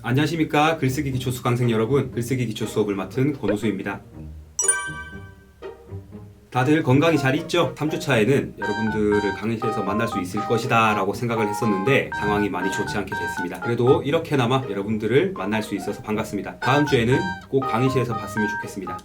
안녕하십니까. 글쓰기 기초 수강생 여러분, 글쓰기 기초 수업을 맡은 권호수입니다. 다들 건강히 잘 있죠? 3주차에는 여러분들을 강의실에서 만날 수 있을 것이다 라고 생각을 했었는데 상황이 많이 좋지 않게 됐습니다. 그래도 이렇게나마 여러분들을 만날 수 있어서 반갑습니다. 다음 주에는 꼭 강의실에서 봤으면 좋겠습니다.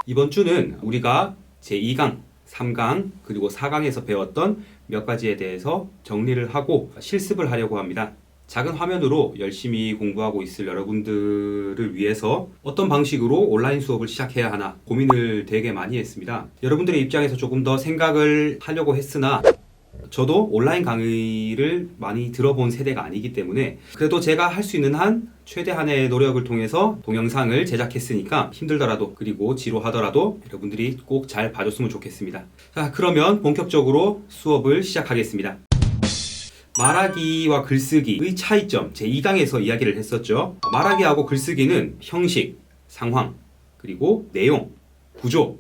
이번 주는 우리가 제2강, 3강, 그리고 4강에서 배웠던 몇 가지에 대해서 정리를 하고 실습을 하려고 합니다. 작은 화면으로 열심히 공부하고 있을 여러분들을 위해서 어떤 방식으로 온라인 수업을 시작해야 하나 고민을 되게 많이 했습니다. 여러분들의 입장에서 조금 더 생각을 하려고 했으나 저도 온라인 강의를 많이 들어본 세대가 아니기 때문에 그래도 제가 할 수 있는 한 최대한의 노력을 통해서 동영상을 제작했으니까 힘들더라도 그리고 지루하더라도 여러분들이 꼭 잘 봐줬으면 좋겠습니다. 자, 그러면 본격적으로 수업을 시작하겠습니다. 말하기와 글쓰기의 차이점, 제2강에서 이야기를 했었죠. 말하기하고 글쓰기는 형식, 상황, 그리고 내용, 구조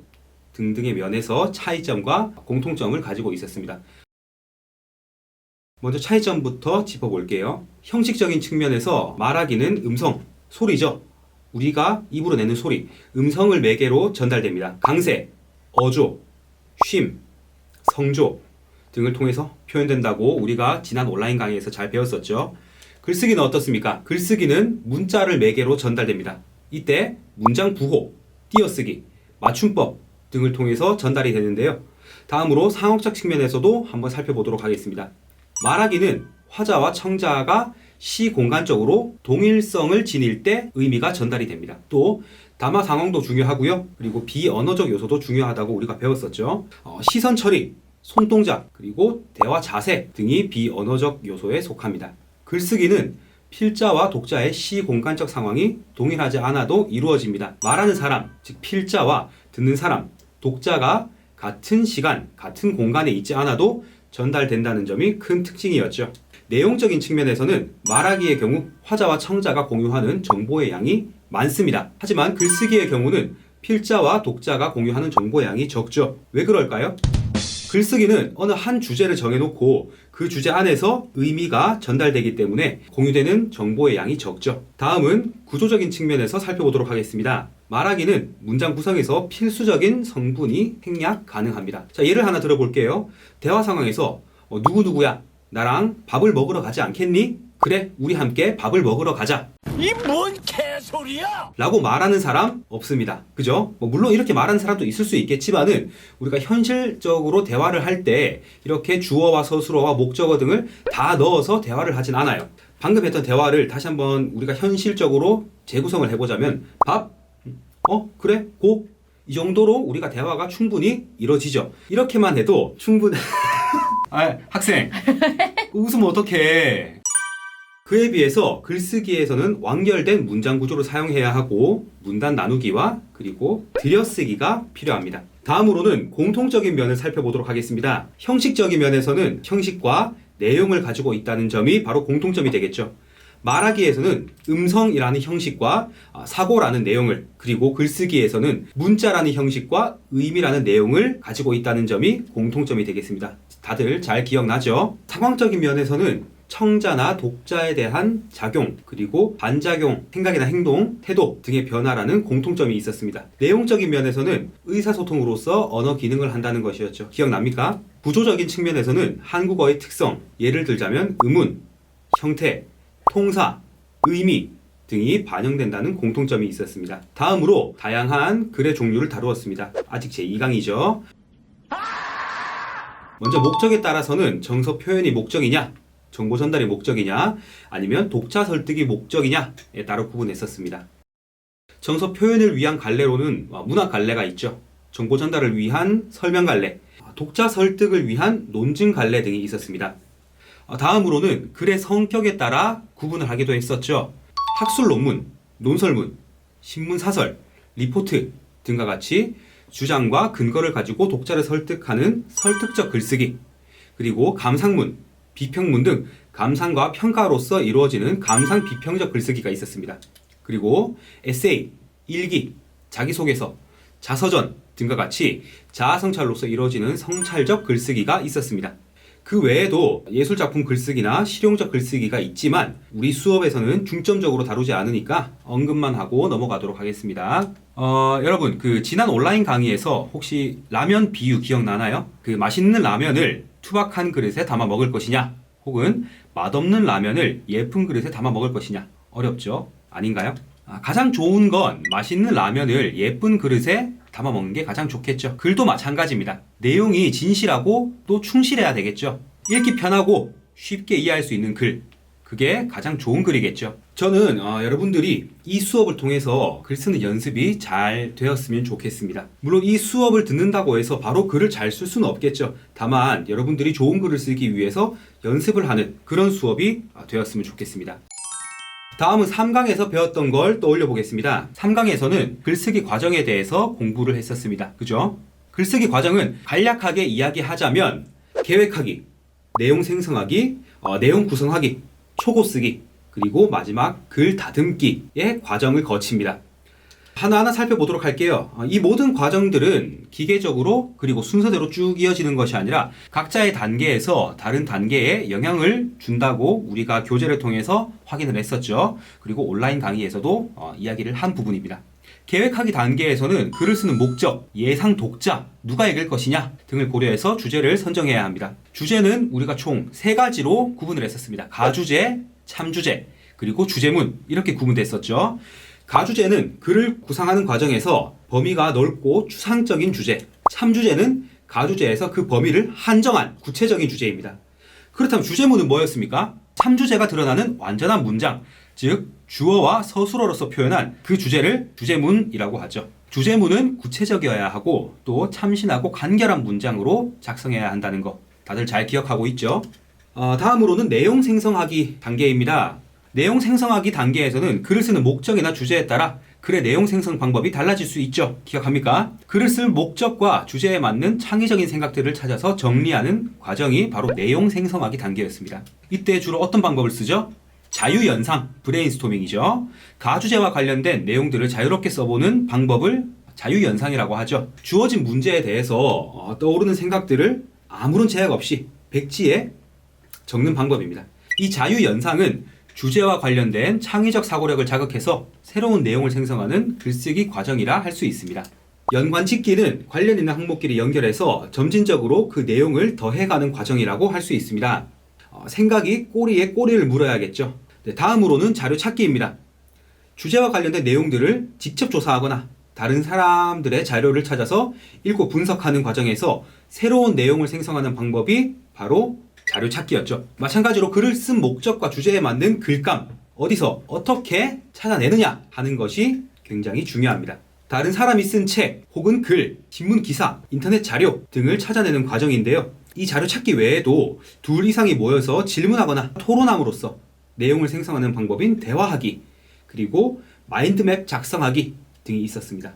등등의 면에서 차이점과 공통점을 가지고 있었습니다. 먼저 차이점부터 짚어볼게요. 형식적인 측면에서 말하기는 음성, 소리죠. 우리가 입으로 내는 소리, 음성을 매개로 전달됩니다. 강세, 어조, 쉼, 성조 등을 통해서 표현된다고 우리가 지난 온라인 강의에서 잘 배웠었죠. 글쓰기는 어떻습니까? 글쓰기는 문자를 매개로 전달됩니다. 이때 문장 부호, 띄어쓰기, 맞춤법 등을 통해서 전달이 되는데요. 다음으로 상황적 측면에서도 한번 살펴보도록 하겠습니다. 말하기는 화자와 청자가 시공간적으로 동일성을 지닐 때 의미가 전달이 됩니다. 또 담화 상황도 중요하고요. 그리고 비언어적 요소도 중요하다고 우리가 배웠었죠. 시선 처리, 손동작, 그리고 대화 자세 등이 비언어적 요소에 속합니다. 글쓰기는 필자와 독자의 시공간적 상황이 동일하지 않아도 이루어집니다. 말하는 사람, 즉 필자와 듣는 사람, 독자가 같은 시간, 같은 공간에 있지 않아도 전달된다는 점이 큰 특징이었죠. 내용적인 측면에서는 말하기의 경우 화자와 청자가 공유하는 정보의 양이 많습니다. 하지만 글쓰기의 경우는 필자와 독자가 공유하는 정보의 양이 적죠. 왜 그럴까요? 글쓰기는 어느 한 주제를 정해놓고 그 주제 안에서 의미가 전달되기 때문에 공유되는 정보의 양이 적죠. 다음은 구조적인 측면에서 살펴보도록 하겠습니다. 말하기는 문장 구성에서 필수적인 성분이 생략 가능합니다. 자, 예를 하나 들어볼게요. 대화 상황에서 누구누구야, 나랑 밥을 먹으러 가지 않겠니? 그래, 우리 함께 밥을 먹으러 가자. 이 뭔 개소리야! 라고 말하는 사람 없습니다. 그죠? 물론 이렇게 말하는 사람도 있을 수 있겠지만은 우리가 현실적으로 대화를 할 때 이렇게 주어와 서술어와 목적어 등을 다 넣어서 대화를 하진 않아요. 방금 했던 대화를 다시 한번 우리가 현실적으로 재구성을 해보자면 밥? 그래? 고? 이 정도로 우리가 대화가 충분히 이루어지죠. 이렇게만 해도 충분... 학생! 웃으면 어떡해. 그에 비해서 글쓰기에서는 완결된 문장 구조를 사용해야 하고 문단 나누기와 그리고 들여쓰기가 필요합니다. 다음으로는 공통적인 면을 살펴보도록 하겠습니다. 형식적인 면에서는 형식과 내용을 가지고 있다는 점이 바로 공통점이 되겠죠. 말하기에서는 음성이라는 형식과 사고라는 내용을, 그리고 글쓰기에서는 문자라는 형식과 의미라는 내용을 가지고 있다는 점이 공통점이 되겠습니다. 다들 잘 기억나죠? 상황적인 면에서는 청자나 독자에 대한 작용, 그리고 반작용, 생각이나 행동, 태도 등의 변화라는 공통점이 있었습니다. 내용적인 면에서는 의사소통으로서 언어 기능을 한다는 것이었죠. 기억납니까? 구조적인 측면에서는 한국어의 특성, 예를 들자면 의문, 형태, 통사, 의미 등이 반영된다는 공통점이 있었습니다. 다음으로 다양한 글의 종류를 다루었습니다. 아직 제2강이죠. 먼저 목적에 따라서는 정서 표현이 목적이냐, 정보 전달이 목적이냐, 아니면 독자 설득이 목적이냐에 따라 구분했었습니다. 정서 표현을 위한 갈래로는 문학 갈래가 있죠. 정보 전달을 위한 설명 갈래, 독자 설득을 위한 논증 갈래 등이 있었습니다. 다음으로는 글의 성격에 따라 구분을 하기도 했었죠. 학술 논문, 논설문, 신문 사설, 리포트 등과 같이 주장과 근거를 가지고 독자를 설득하는 설득적 글쓰기, 그리고 감상문, 비평문 등 감상과 평가로서 이루어지는 감상 비평적 글쓰기가 있었습니다. 그리고 에세이, 일기, 자기소개서, 자서전 등과 같이 자아성찰로서 이루어지는 성찰적 글쓰기가 있었습니다. 그 외에도 예술작품 글쓰기나 실용적 글쓰기가 있지만 우리 수업에서는 중점적으로 다루지 않으니까 언급만 하고 넘어가도록 하겠습니다. 여러분 그 지난 온라인 강의에서 혹시 라면 비유 기억나나요? 그 맛있는 라면을 투박한 그릇에 담아 먹을 것이냐 혹은 맛없는 라면을 예쁜 그릇에 담아 먹을 것이냐 어렵죠? 아닌가요? 가장 좋은 건 맛있는 라면을 예쁜 그릇에 담아 먹는 게 가장 좋겠죠. 글도 마찬가지입니다. 내용이 진실하고 또 충실해야 되겠죠. 읽기 편하고 쉽게 이해할 수 있는 글, 그게 가장 좋은 글이겠죠. 저는 여러분들이 이 수업을 통해서 글 쓰는 연습이 잘 되었으면 좋겠습니다. 물론 이 수업을 듣는다고 해서 바로 글을 잘 쓸 수는 없겠죠. 다만 여러분들이 좋은 글을 쓰기 위해서 연습을 하는 그런 수업이 되었으면 좋겠습니다. 다음은 3강에서 배웠던 걸 떠올려 보겠습니다. 3강에서는 글쓰기 과정에 대해서 공부를 했었습니다. 그죠? 글쓰기 과정은 간략하게 이야기하자면 계획하기, 내용 생성하기, 내용 구성하기, 초고 쓰기, 그리고 마지막 글 다듬기의 과정을 거칩니다. 하나하나 살펴보도록 할게요. 이 모든 과정들은 기계적으로 그리고 순서대로 쭉 이어지는 것이 아니라 각자의 단계에서 다른 단계에 영향을 준다고 우리가 교재를 통해서 확인을 했었죠. 그리고 온라인 강의에서도 이야기를 한 부분입니다. 계획하기 단계에서는 글을 쓰는 목적, 예상 독자, 누가 읽을 것이냐 등을 고려해서 주제를 선정해야 합니다. 주제는 우리가 총 3가지로 구분을 했었습니다. 가주제, 참주제, 그리고 주제문 이렇게 구분됐었죠. 가주제는 글을 구상하는 과정에서 범위가 넓고 추상적인 주제, 참주제는 가주제에서 그 범위를 한정한 구체적인 주제입니다. 그렇다면 주제문은 뭐였습니까? 참주제가 드러나는 완전한 문장, 즉 주어와 서술어로서 표현한 그 주제를 주제문이라고 하죠. 주제문은 구체적이어야 하고 또 참신하고 간결한 문장으로 작성해야 한다는 거 다들 잘 기억하고 있죠? 다음으로는 내용 생성하기 단계입니다. 내용 생성하기 단계에서는 글을 쓰는 목적이나 주제에 따라 글의 내용 생성 방법이 달라질 수 있죠. 기억합니까? 글을 쓸 목적과 주제에 맞는 창의적인 생각들을 찾아서 정리하는 과정이 바로 내용 생성하기 단계였습니다. 이때 주로 어떤 방법을 쓰죠? 자유연상, 브레인스토밍이죠. 가주제와 관련된 내용들을 자유롭게 써보는 방법을 자유연상이라고 하죠. 주어진 문제에 대해서 떠오르는 생각들을 아무런 제약 없이 백지에 적는 방법입니다. 이 자유연상은 주제와 관련된 창의적 사고력을 자극해서 새로운 내용을 생성하는 글쓰기 과정이라 할 수 있습니다. 연관짓기는 관련 있는 항목끼리 연결해서 점진적으로 그 내용을 더해가는 과정이라고 할 수 있습니다. 생각이 꼬리에 꼬리를 물어야겠죠. 다음으로는 자료 찾기입니다. 주제와 관련된 내용들을 직접 조사하거나 다른 사람들의 자료를 찾아서 읽고 분석하는 과정에서 새로운 내용을 생성하는 방법이 바로 자료 찾기였죠. 마찬가지로 글을 쓴 목적과 주제에 맞는 글감, 어디서 어떻게 찾아내느냐 하는 것이 굉장히 중요합니다. 다른 사람이 쓴 책 혹은 글, 신문 기사, 인터넷 자료 등을 찾아내는 과정인데요. 이 자료 찾기 외에도 2 이상이 모여서 질문하거나 토론함으로써 내용을 생성하는 방법인 대화하기, 그리고 마인드맵 작성하기 등이 있었습니다.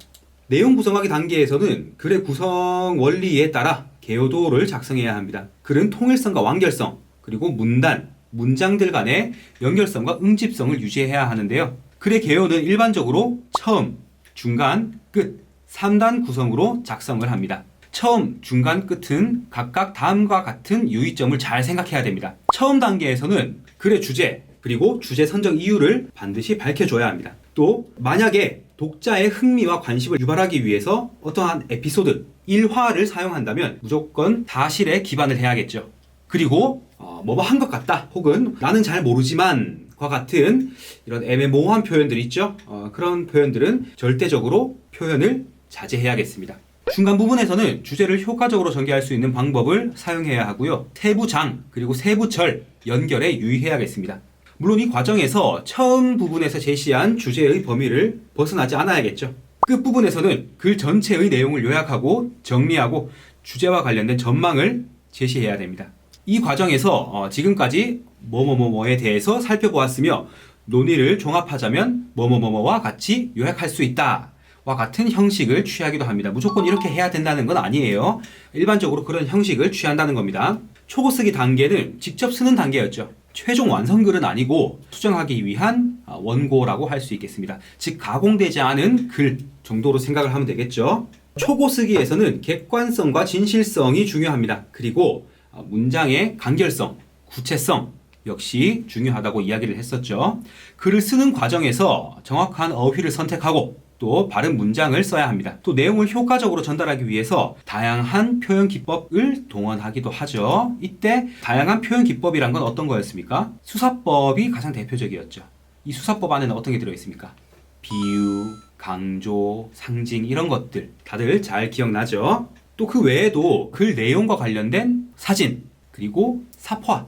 내용 구성하기 단계에서는 글의 구성 원리에 따라 개요도를 작성해야 합니다. 글은 통일성과 완결성, 그리고 문단, 문장들 간의 연결성과 응집성을 유지해야 하는데요. 글의 개요는 일반적으로 처음, 중간, 끝, 3단 구성으로 작성을 합니다. 처음, 중간, 끝은 각각 다음과 같은 유의점을 잘 생각해야 됩니다. 처음 단계에서는 글의 주제, 그리고 주제 선정 이유를 반드시 밝혀줘야 합니다. 또 만약에 독자의 흥미와 관심을 유발하기 위해서 어떠한 에피소드, 일화를 사용한다면 무조건 사실에 기반을 해야겠죠. 그리고 뭐뭐 한 것 같다 혹은 나는 잘 모르지만 과 같은 이런 애매모호한 표현들 있죠. 그런 표현들은 절대적으로 표현을 자제해야겠습니다. 중간 부분에서는 주제를 효과적으로 전개할 수 있는 방법을 사용해야 하고요. 세부장 그리고 세부절 연결에 유의해야겠습니다. 물론 이 과정에서 처음 부분에서 제시한 주제의 범위를 벗어나지 않아야겠죠. 끝부분에서는 글 전체의 내용을 요약하고 정리하고 주제와 관련된 전망을 제시해야 됩니다. 이 과정에서 지금까지 뭐뭐뭐뭐에 대해서 살펴보았으며 논의를 종합하자면 뭐뭐뭐뭐와 같이 요약할 수 있다 와 같은 형식을 취하기도 합니다. 무조건 이렇게 해야 된다는 건 아니에요. 일반적으로 그런 형식을 취한다는 겁니다. 초고 쓰기 단계는 직접 쓰는 단계였죠. 최종 완성글은 아니고 수정하기 위한 원고라고 할 수 있겠습니다. 즉 가공되지 않은 글 정도로 생각을 하면 되겠죠. 초고 쓰기에서는 객관성과 진실성이 중요합니다. 그리고 문장의 간결성, 구체성 역시 중요하다고 이야기를 했었죠. 글을 쓰는 과정에서 정확한 어휘를 선택하고 또 바른 문장을 써야 합니다. 또 내용을 효과적으로 전달하기 위해서 다양한 표현 기법을 동원하기도 하죠. 이때 다양한 표현 기법이란 건 어떤 거였습니까? 수사법이 가장 대표적이었죠. 이 수사법 안에는 어떤 게 들어있습니까? 비유, 강조, 상징 이런 것들 다들 잘 기억나죠? 또 그 외에도 글 내용과 관련된 사진, 그리고 사파,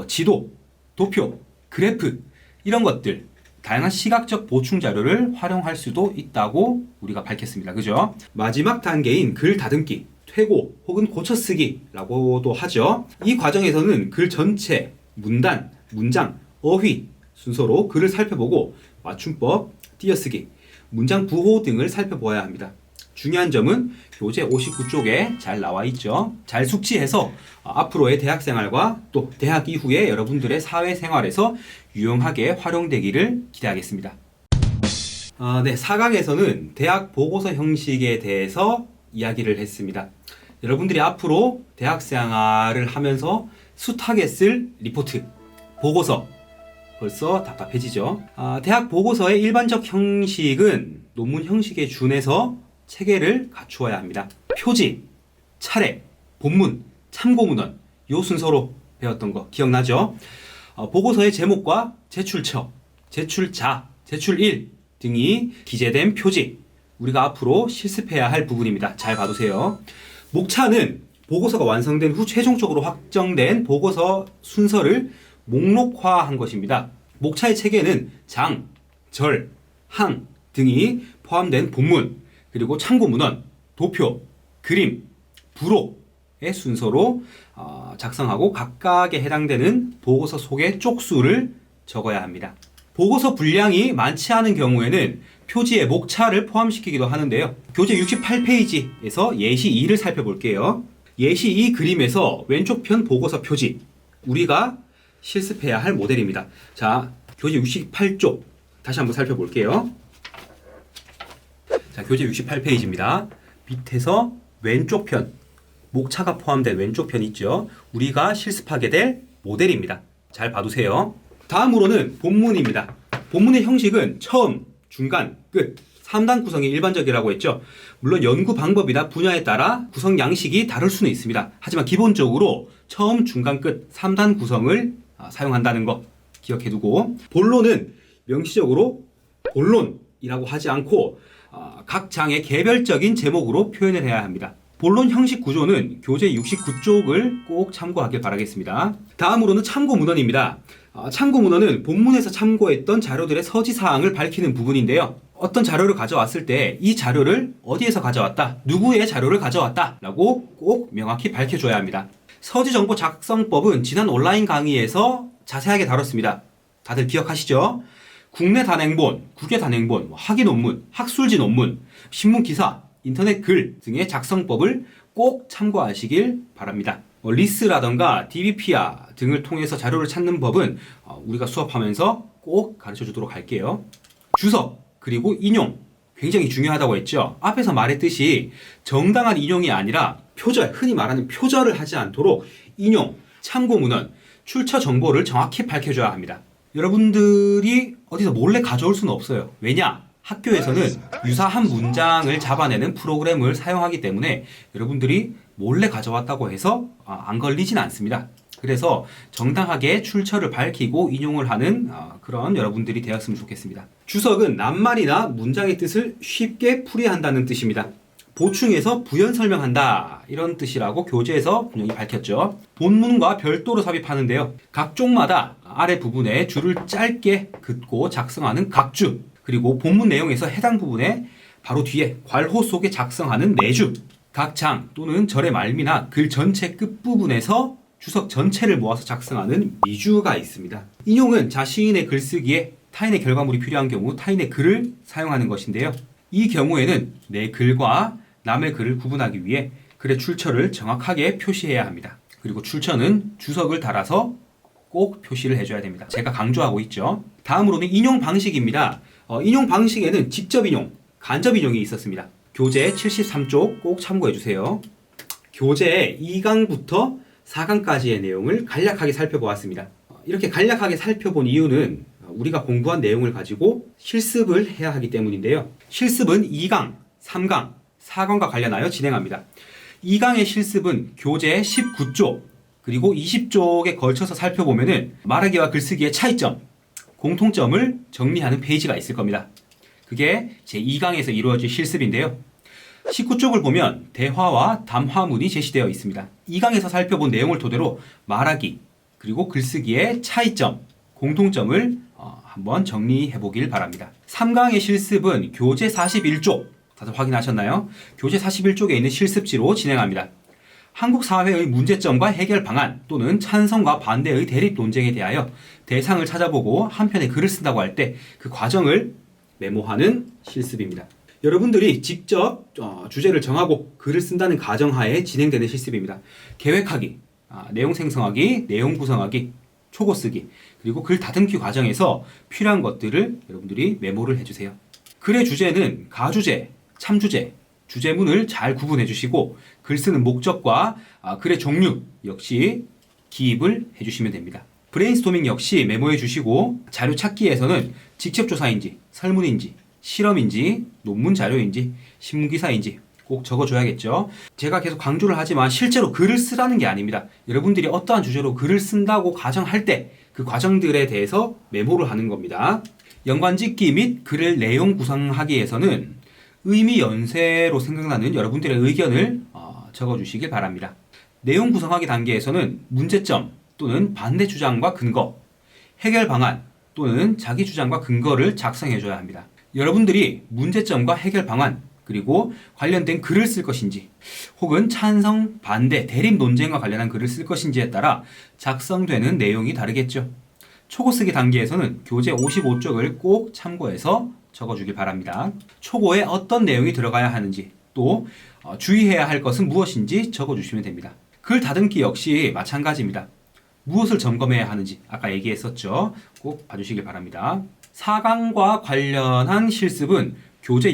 지도, 도표, 그래프 이런 것들 다양한 시각적 보충 자료를 활용할 수도 있다고 우리가 밝혔습니다. 그죠? 마지막 단계인 글 다듬기, 퇴고 혹은 고쳐쓰기라고도 하죠. 이 과정에서는 글 전체, 문단, 문장, 어휘 순서로 글을 살펴보고 맞춤법, 띄어쓰기, 문장 부호 등을 살펴보아야 합니다. 중요한 점은 교재 59쪽에 잘 나와 있죠. 잘 숙지해서 앞으로의 대학 생활과 또 대학 이후에 여러분들의 사회 생활에서 유용하게 활용되기를 기대하겠습니다. 네, 4강에서는 대학 보고서 형식에 대해서 이야기를 했습니다. 여러분들이 앞으로 대학 생활을 하면서 숱하게 쓸 리포트, 보고서 벌써 답답해지죠. 대학 보고서의 일반적 형식은 논문 형식에 준해서 체계를 갖추어야 합니다. 표지, 차례, 본문, 참고문헌 요 순서로 배웠던 거 기억나죠? 보고서의 제목과 제출처, 제출자, 제출일 등이 기재된 표지 우리가 앞으로 실습해야 할 부분입니다. 잘 봐두세요. 목차는 보고서가 완성된 후 최종적으로 확정된 보고서 순서를 목록화한 것입니다. 목차의 체계는 장, 절, 항 등이 포함된 본문 그리고 참고문헌, 도표, 그림, 부록의 순서로 작성하고 각각에 해당되는 보고서 속의 쪽수를 적어야 합니다. 보고서 분량이 많지 않은 경우에는 표지에 목차를 포함시키기도 하는데요. 교재 68페이지에서 예시 2를 살펴볼게요. 예시 2 그림에서 왼쪽 편 보고서 표지 우리가 실습해야 할 모델입니다. 자, 교재 68쪽 다시 한번 살펴볼게요. 자, 교재 68페이지입니다. 밑에서 왼쪽 편, 목차가 포함된 왼쪽 편 있죠? 우리가 실습하게 될 모델입니다. 잘 봐두세요. 다음으로는 본문입니다. 본문의 형식은 처음, 중간, 끝, 3단 구성이 일반적이라고 했죠. 물론 연구 방법이나 분야에 따라 구성 양식이 다를 수는 있습니다. 하지만 기본적으로 처음, 중간, 끝, 3단 구성을 사용한다는 거 기억해두고 본론은 명시적으로 본론이라고 하지 않고 각 장의 개별적인 제목으로 표현을 해야 합니다. 본론 형식 구조는 교재 69쪽을 꼭 참고하길 바라겠습니다. 다음으로는 참고문헌입니다. 참고문헌은 본문에서 참고했던 자료들의 서지사항을 밝히는 부분인데요. 어떤 자료를 가져왔을 때 이 자료를 어디에서 가져왔다, 누구의 자료를 가져왔다 라고 꼭 명확히 밝혀줘야 합니다. 서지정보 작성법은 지난 온라인 강의에서 자세하게 다뤘습니다. 다들 기억하시죠? 국내 단행본, 국외 단행본, 학위 논문, 학술지 논문, 신문 기사, 인터넷 글 등의 작성법을 꼭 참고하시길 바랍니다. 리스라던가 DBPR 등을 통해서 자료를 찾는 법은 우리가 수업하면서 꼭 가르쳐 주도록 할게요. 주석 그리고 인용 굉장히 중요하다고 했죠. 앞에서 말했듯이 정당한 인용이 아니라 표절, 흔히 말하는 표절을 하지 않도록 인용, 참고문헌, 출처 정보를 정확히 밝혀줘야 합니다. 여러분들이 어디서 몰래 가져올 수는 없어요. 왜냐? 학교에서는 유사한 문장을 잡아내는 프로그램을 사용하기 때문에 여러분들이 몰래 가져왔다고 해서 안 걸리진 않습니다. 그래서 정당하게 출처를 밝히고 인용을 하는 그런 여러분들이 되었으면 좋겠습니다. 주석은 낱말이나 문장의 뜻을 쉽게 풀이한다는 뜻입니다. 보충해서 부연 설명한다 이런 뜻이라고 교재에서 분명히 밝혔죠. 본문과 별도로 삽입하는데요. 각 쪽마다 아래 부분에 줄을 짧게 긋고 작성하는 각주, 그리고 본문 내용에서 해당 부분에 바로 뒤에 괄호 속에 작성하는 내주, 각 장 또는 절의 말미나 글 전체 끝부분에서 주석 전체를 모아서 작성하는 미주가 있습니다. 인용은 자신의 글쓰기에 타인의 결과물이 필요한 경우 타인의 글을 사용하는 것인데요. 이 경우에는 내 글과 남의 글을 구분하기 위해 글의 출처를 정확하게 표시해야 합니다. 그리고 출처는 주석을 달아서 꼭 표시를 해줘야 됩니다. 제가 강조하고 있죠. 다음으로는 인용 방식입니다. 인용 방식에는 직접 인용, 간접 인용이 있었습니다. 교재 73쪽 꼭 참고해주세요. 교재 2강부터 4강까지의 내용을 간략하게 살펴보았습니다. 이렇게 간략하게 살펴본 이유는 우리가 공부한 내용을 가지고 실습을 해야 하기 때문인데요. 실습은 2강, 3강, 4강과 관련하여 진행합니다. 2강의 실습은 교재 19쪽 그리고 20쪽에 걸쳐서 살펴보면은 말하기와 글쓰기의 차이점, 공통점을 정리하는 페이지가 있을 겁니다. 그게 제 2강에서 이루어질 실습인데요. 19쪽을 보면 대화와 담화문이 제시되어 있습니다. 2강에서 살펴본 내용을 토대로 말하기 그리고 글쓰기의 차이점, 공통점을 한번 정리해 보길 바랍니다. 3강의 실습은 교재 41쪽, 다들 확인하셨나요? 교재 41쪽에 있는 실습지로 진행합니다. 한국 사회의 문제점과 해결 방안 또는 찬성과 반대의 대립 논쟁에 대하여 대상을 찾아보고 한 편의 글을 쓴다고 할 때 그 과정을 메모하는 실습입니다. 여러분들이 직접 주제를 정하고 글을 쓴다는 가정하에 진행되는 실습입니다. 계획하기, 내용 생성하기, 내용 구성하기, 초고 쓰기, 그리고 글 다듬기 과정에서 필요한 것들을 여러분들이 메모를 해주세요. 글의 주제는 가주제, 참주제, 주제문을 잘 구분해 주시고 글 쓰는 목적과 글의 종류 역시 기입을 해주시면 됩니다. 브레인스토밍 역시 메모해 주시고 자료 찾기에서는 직접 조사인지, 설문인지, 실험인지, 논문 자료인지, 신문기사인지 꼭 적어줘야겠죠. 제가 계속 강조를 하지만 실제로 글을 쓰라는 게 아닙니다. 여러분들이 어떠한 주제로 글을 쓴다고 가정할 때 그 과정들에 대해서 메모를 하는 겁니다. 연관짓기 및 글을 내용 구성하기에서는 의미 연쇄로 생각나는 여러분들의 의견을 적어주시길 바랍니다. 내용 구성하기 단계에서는 문제점 또는 반대 주장과 근거, 해결 방안 또는 자기 주장과 근거를 작성해줘야 합니다. 여러분들이 문제점과 해결 방안 그리고 관련된 글을 쓸 것인지 혹은 찬성, 반대, 대립 논쟁과 관련한 글을 쓸 것인지에 따라 작성되는 내용이 다르겠죠. 초고 쓰기 단계에서는 교재 55쪽을 꼭 참고해서 적어주길 바랍니다. 초고에 어떤 내용이 들어가야 하는지 또 주의해야 할 것은 무엇인지 적어주시면 됩니다. 글 다듬기 역시 마찬가지입니다. 무엇을 점검해야 하는지 아까 얘기했었죠. 꼭 봐주시길 바랍니다. 4강과 관련한 실습은 교재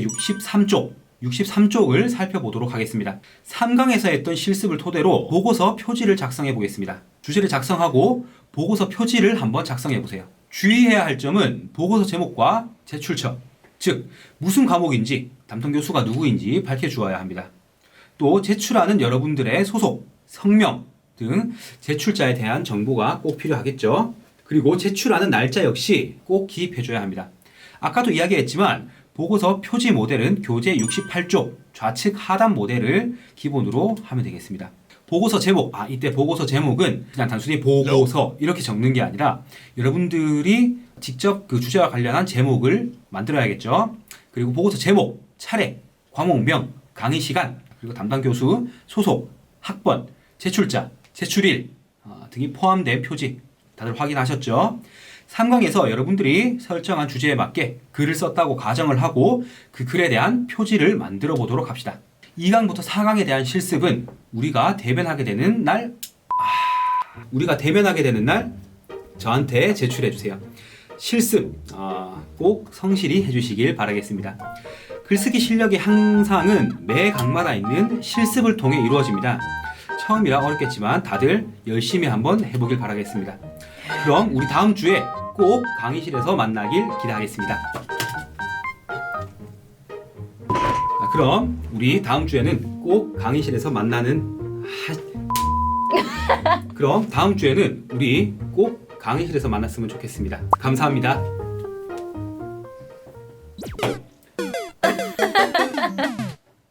63쪽을 살펴보도록 하겠습니다. 3강에서 했던 실습을 토대로 보고서 표지를 작성해 보겠습니다. 주제를 작성하고 보고서 표지를 한번 작성해 보세요. 주의해야 할 점은 보고서 제목과 제출처, 즉 무슨 과목인지 담당 교수가 누구인지 밝혀주어야 합니다. 또 제출하는 여러분들의 소속, 성명 등 제출자에 대한 정보가 꼭 필요하겠죠. 그리고 제출하는 날짜 역시 꼭 기입해줘야 합니다. 아까도 이야기했지만 보고서 표지 모델은 교재 68쪽 좌측 하단 모델을 기본으로 하면 되겠습니다. 보고서 제목, 이때 보고서 제목은 그냥 단순히 보고서 이렇게 적는 게 아니라 여러분들이 직접 그 주제와 관련한 제목을 만들어야겠죠. 그리고 보고서 제목, 차례, 과목명, 강의 시간, 그리고 담당 교수, 소속, 학번, 제출자, 제출일 등이 포함된 표지 다들 확인하셨죠? 3강에서 여러분들이 설정한 주제에 맞게 글을 썼다고 가정을 하고 그 글에 대한 표지를 만들어 보도록 합시다. 2강부터 4강에 대한 실습은 우리가 대면하게 되는 날 저한테 제출해 주세요. 실습 꼭 성실히 해주시길 바라겠습니다. 글쓰기 실력의 향상은 매 강마다 있는 실습을 통해 이루어집니다. 처음이라 어렵겠지만 다들 열심히 한번 해보길 바라겠습니다. 그럼 우리 다음 주에 꼭 강의실에서 만나길 기대하겠습니다. 그럼 우리 다음 주에는 꼭 강의실에서 만났으면 좋겠습니다. 감사합니다.